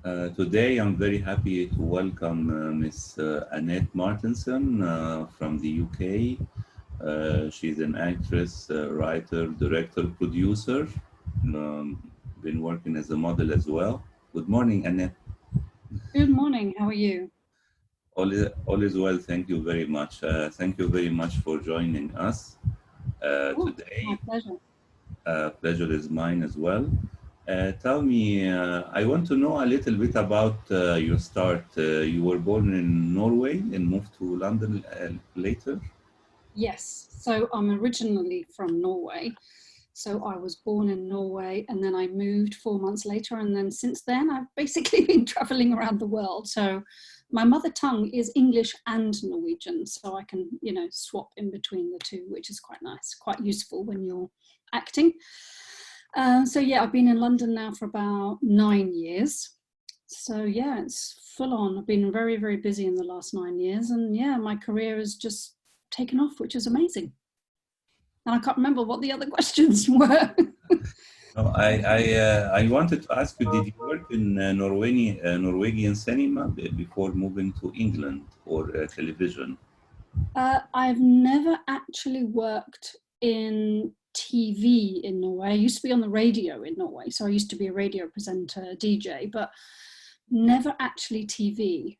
Today, I'm very happy to welcome Miss Anette Martinsen from the UK. She's an actress, writer, director, producer. Been working as a model as well. Good morning, Annette. Good morning. How are you? All is well. Thank you very much. Thank you very much for joining us My today. pleasure. Pleasure is mine as well. Tell me, I want to know a little bit about your start. You were born in Norway and moved to London later? Yes. So I'm originally from Norway. So I was born in Norway and then I moved 4 months later. And then since then, I've basically been traveling around the world. So my mother tongue is English and Norwegian. So I can, swap in between the two, which is quite nice, quite useful when you're acting. So yeah, I've been in London now for about 9 years. So yeah, it's full on. I've been very, very busy in the last 9 years. And yeah, my career has just taken off, which is amazing. And I can't remember what the other questions were. No, I wanted to ask you, did you work in Norwegian cinema before moving to England or television? I've never actually worked in TV in Norway. I used to be on the radio in Norway. So I used to be a radio presenter, DJ, but never actually TV.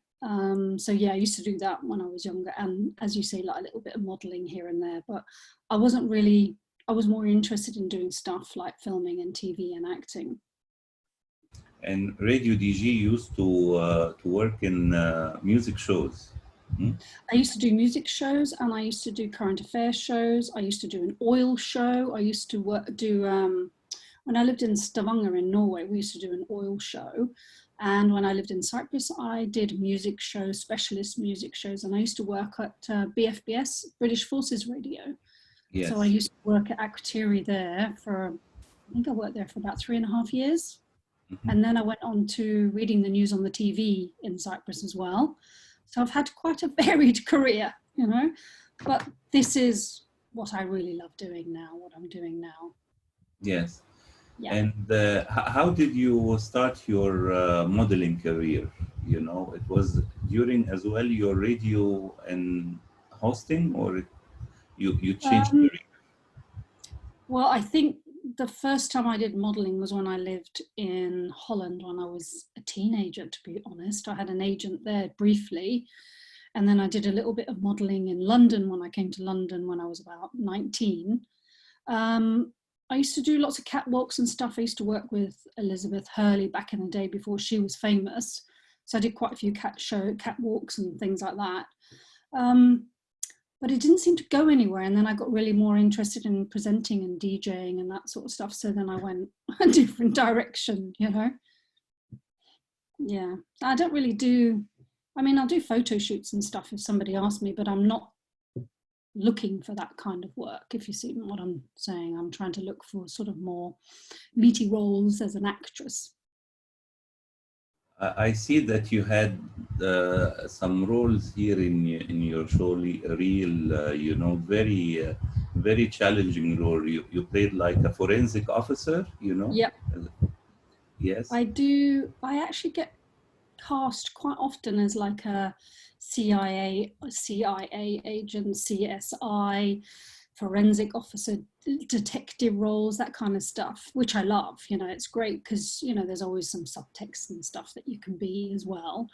So yeah, I used to do that when I was younger. And as you say, like a little bit of modeling here and there, but I was more interested in doing stuff like filming and TV and acting. And Radio DG used to work in music shows. I used to do music shows and I used to do current affairs shows. I used to do an oil show. I used to when I lived in Stavanger in Norway, we used to do an oil show. And when I lived in Cyprus, I did music shows, specialist music shows. And I used to work at BFBS, British Forces Radio. Yes. So I used to work at Akrotiri there I think I worked there for about 3.5 years. Mm-hmm. And then I went on to reading the news on the TV in Cyprus as well. So I've had quite a varied career, but this is what I really love doing now, what I'm doing now. Yes. Yeah. And how did you start your modeling career? It was during as well your radio and hosting, or you changed career? Well, I think the first time I did modeling was when I lived in Holland when I was a teenager, to be honest. I had an agent there briefly. And then I did a little bit of modeling in London when I came to London when I was about 19. I used to do lots of catwalks and stuff. I used to work with Elizabeth Hurley back in the day before she was famous. So I did quite a few catwalks and things like that. But it didn't seem to go anywhere. And then I got really more interested in presenting and DJing and that sort of stuff. So then I went a different direction, Yeah, I don't really I'll do photo shoots and stuff if somebody asks me, but I'm not looking for that kind of work, if you see what I'm saying. I'm trying to look for sort of more meaty roles as an actress. I see that you had some roles here in your show, real, very, very challenging role. You played like a forensic officer, Yeah. Yes. I do. I actually get cast quite often as like a CIA agent, CSI, forensic officer, detective roles, that kind of stuff, which I love. It's great because, there's always some subtext and stuff that you can be as well.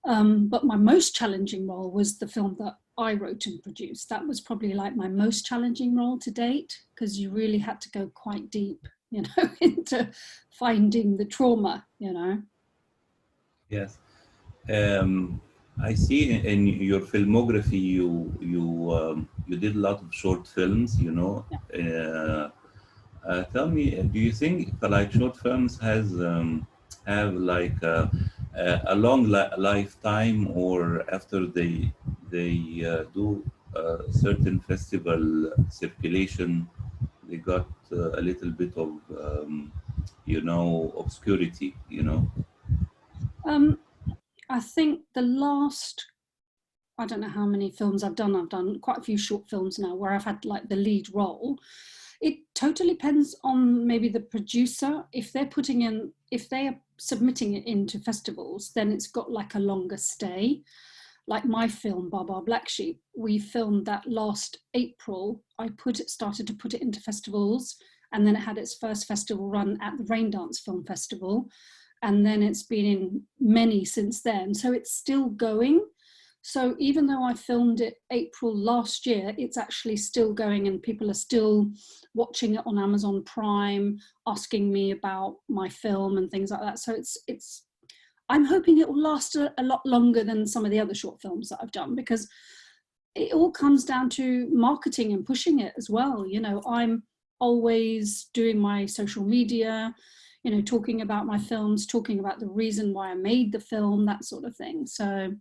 But my most challenging role was the film that I wrote and produced. That was probably like my most challenging role to date because you really had to go quite deep, into finding the trauma, Yes. I see in your filmography you did a lot of short films, Yeah. Tell me, do you think like short films have like a long lifetime, or after they do a certain festival circulation, they got a little bit of obscurity, I think the last, I don't know how many films I've done quite a few short films now where I've had like the lead role. It totally depends on maybe the producer. If they are submitting it into festivals, then it's got like a longer stay. Like my film, Baba Black Sheep, we filmed that last April. I started to put it into festivals, and then it had its first festival run at the Raindance Film Festival. And then it's been in many since then. So it's still going. So even though I filmed it April last year, it's actually still going, and people are still watching it on Amazon Prime, asking me about my film and things like that. So I'm hoping it will last a lot longer than some of the other short films that I've done, because it all comes down to marketing and pushing it as well. You know, I'm always doing my social media, you know, talking about my films, talking about the reason why I made the film, that sort of thing. So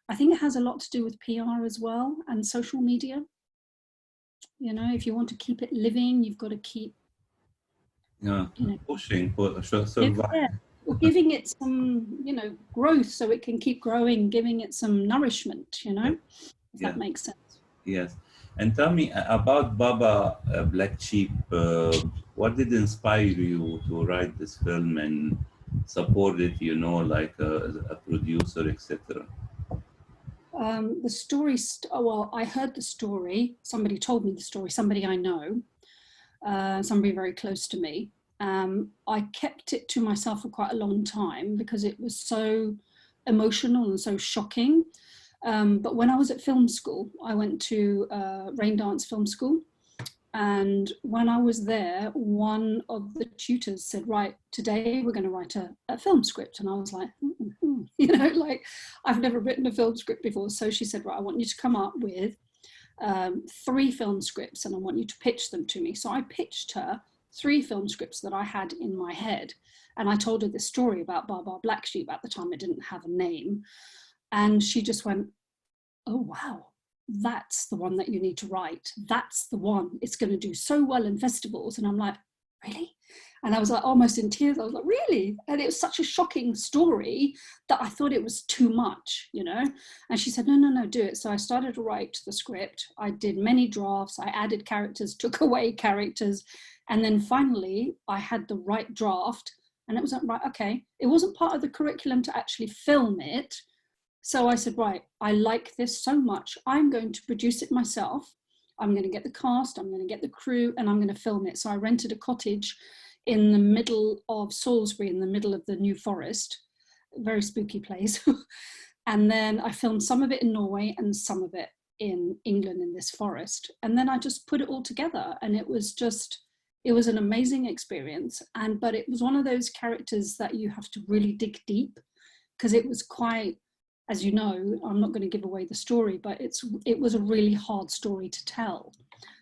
I think it has a lot to do with PR as well, and social media. You know, if you want to keep it living, you've got to keep, Yeah, you know, pushing for survive. yeah, giving it some, you know, growth so it can keep growing, giving it some nourishment, you know, if Yeah. that makes sense. Yes. And tell me about Baba Black Sheep. What did inspire you to write this film and support it, you know, like a producer, etc.? The story, well, I heard the story, somebody told me the story, somebody I know, somebody very close to me. I kept it to myself for quite a long time because it was so emotional and so shocking. But when I was at film school, I went to Raindance Film School. And when I was there, one of the tutors said, right, today we're going to write a film script. And I was like, you know, like I've never written a film script before. So she said, right, I want you to come up with 3 film scripts and I want you to pitch them to me. So I pitched her 3 film scripts that I had in my head. And I told her this story about Baba Black Sheep. At the time, it didn't have a name. And she just went, oh, wow, that's the one that you need to write. That's the one. It's going to do so well in festivals. And I'm like, really? And I was like almost in tears. I was like, really? And it was such a shocking story that I thought it was too much, you know? And she said, no, do it. So I started to write the script. I did many drafts. I added characters, took away characters. And then finally I had the right draft. And it was like, right, okay. It wasn't part of the curriculum to actually film it. So I said, right, I like this so much. I'm going to produce it myself. I'm going to get the cast, I'm going to get the crew, and I'm going to film it. So I rented a cottage in the middle of Salisbury, in the middle of the New Forest, a very spooky place. And then I filmed some of it in Norway and some of it in England in this forest. And then I just put it all together, and it was an amazing experience. But it was one of those characters that you have to really dig deep, because it was quite, as you know, I'm not going to give away the story, but it was a really hard story to tell.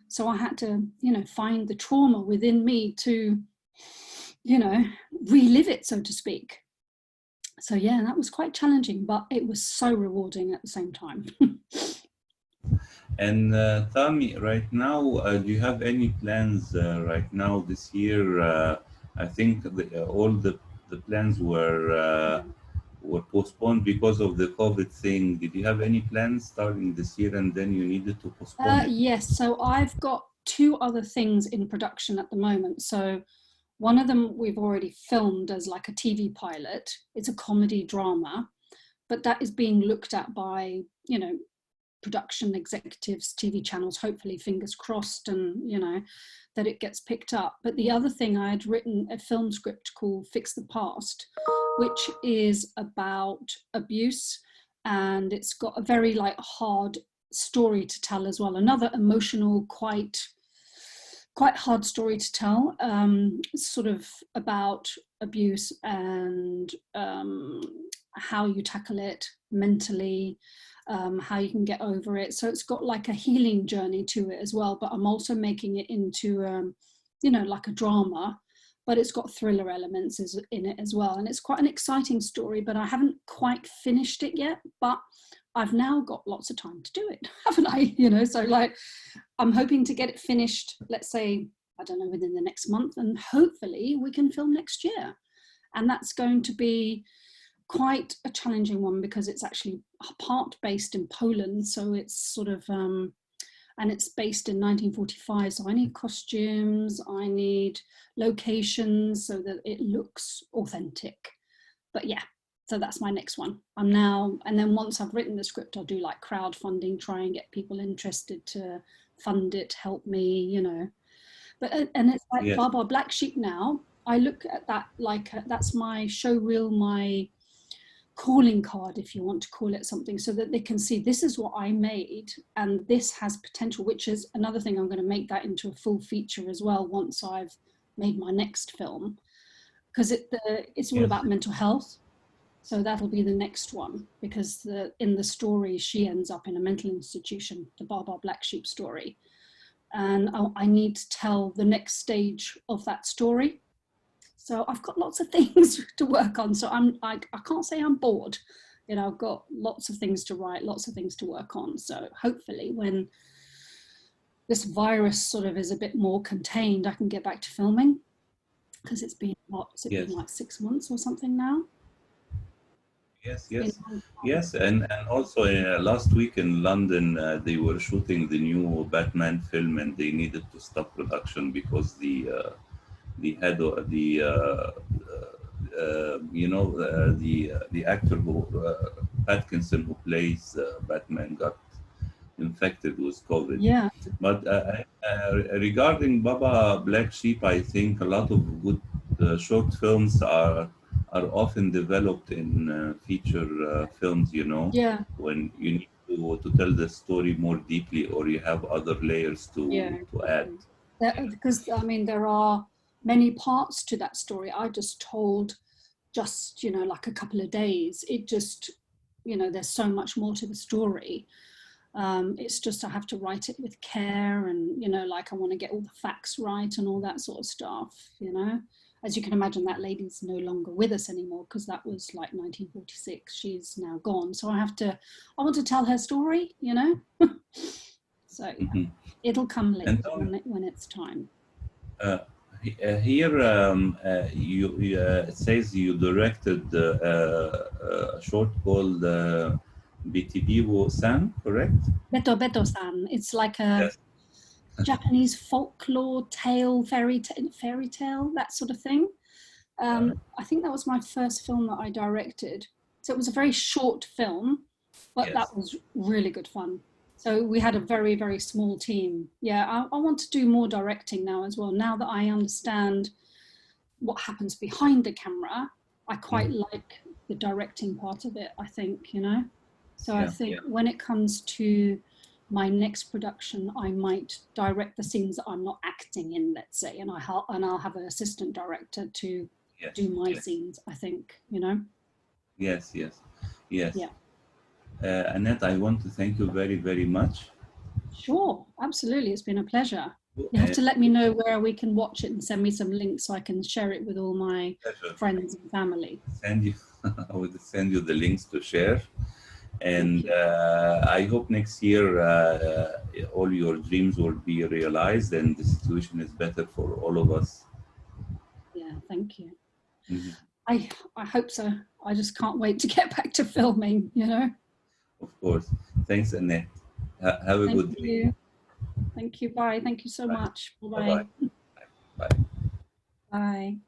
So I had to, you know, find the trauma within me to, you know, relive it, so to speak. So yeah, that was quite challenging, but it was so rewarding at the same time. And tell me, right now, do you have any plans right now this year? I think all the plans were postponed because of the COVID thing. Did you have any plans starting this year and then you needed to postpone it? Yes, so I've got 2 other things in production at the moment. So one of them we've already filmed as like a TV pilot. It's a comedy drama, but that is being looked at by, you know, production executives, TV channels, hopefully, fingers crossed, and, you know, that it gets picked up. But the other thing, I had written a film script called Fix the Past, which is about abuse, and it's got a very like hard story to tell as well. Another emotional, quite hard story to tell, sort of about abuse and how you tackle it mentally, how you can get over it. So it's got like a healing journey to it as well, but I'm also making it into, you know, like a drama, but it's got thriller elements in it as well. And it's quite an exciting story, but I haven't quite finished it yet, but I've now got lots of time to do it, haven't I? You know, so like, I'm hoping to get it finished, let's say, I don't know, within the next month, and hopefully we can film next year. And that's going to be quite a challenging one because it's actually part based in Poland. So it's sort of, and it's based in 1945. So I need costumes, I need locations so that it looks authentic. But yeah, so that's my next one. I'm now, and then once I've written the script, I'll do like crowdfunding, try and get people interested to fund it, help me, you know. But and it's like Yes. Baba Black Sheep now. I look at that like that's my show reel, my calling card, if you want to call it something, so that they can see this is what I made and this has potential, which is another thing. I'm going to make that into a full feature as well once I've made my next film, because it's all Yes. about mental health. So that'll be the next one, because in the story she ends up in a mental institution, the Baba Black Sheep story, and I need to tell the next stage of that story. So I've got lots of things to work on. So I can't say I'm bored. You know, I've got lots of things to write, lots of things to work on. So hopefully when this virus sort of is a bit more contained, I can get back to filming, because it's been, what, has it been like 6 months or something now? Yes, yes, yes, and also last week in London, they were shooting the new Batman film, and they needed to stop production because the head of the the actor who Pattinson, who plays Batman, got infected with COVID. Yeah. But regarding Baba Black Sheep, I think a lot of good short films are often developed in feature films. You know, Yeah. when you need to tell the story more deeply, or you have other layers Yeah. to add. Because I mean, there are many parts to that story. I just told just, you know, like a couple of days. It just, you know, there's so much more to the story. It's just I have to write it with care, and, you know, like I want to get all the facts right and all that sort of stuff, you know. As you can imagine, that lady's no longer with us anymore, because that was like 1946. She's now gone. So I want to tell her story, you know. So yeah, Mhm. it'll come later And when it's time. uh, here it says you directed a short called BTB San, correct? Beto Beto San. It's like a Yes. Japanese folklore tale, fairy tale, that sort of thing. I think that was my first film that I directed. So it was a very short film, but that Yes. was really good fun. So we had a very, very small team. Yeah, I want to do more directing now as well. Now that I understand what happens behind the camera, I quite Mm. like the directing part of it, I think, you know. So I Yeah. think when it comes to my next production, I might direct the scenes that I'm not acting in, let's say, and I'll have an assistant director to Yes. do my Yes. scenes, I think, you know. Yes. Yes. Yes. Yeah, Annette, I want to thank you very, very much. sure, absolutely. It's been a pleasure. You have Uh, to let me know where we can watch it and send me some links so I can share it with all my Pleasure. friends and family. Send you. I will send you the links to share. Thank And you. I hope next year all your dreams will be realized and the situation is better for all of us. Yeah, thank you. Mhm. I hope so. I just can't wait to get back to filming, you know. Of course. Thanks, Annette. Have a Thank good day. you. Thank you. Bye. Thank you so Bye. much. Bye-bye. Bye-bye. Bye. Bye.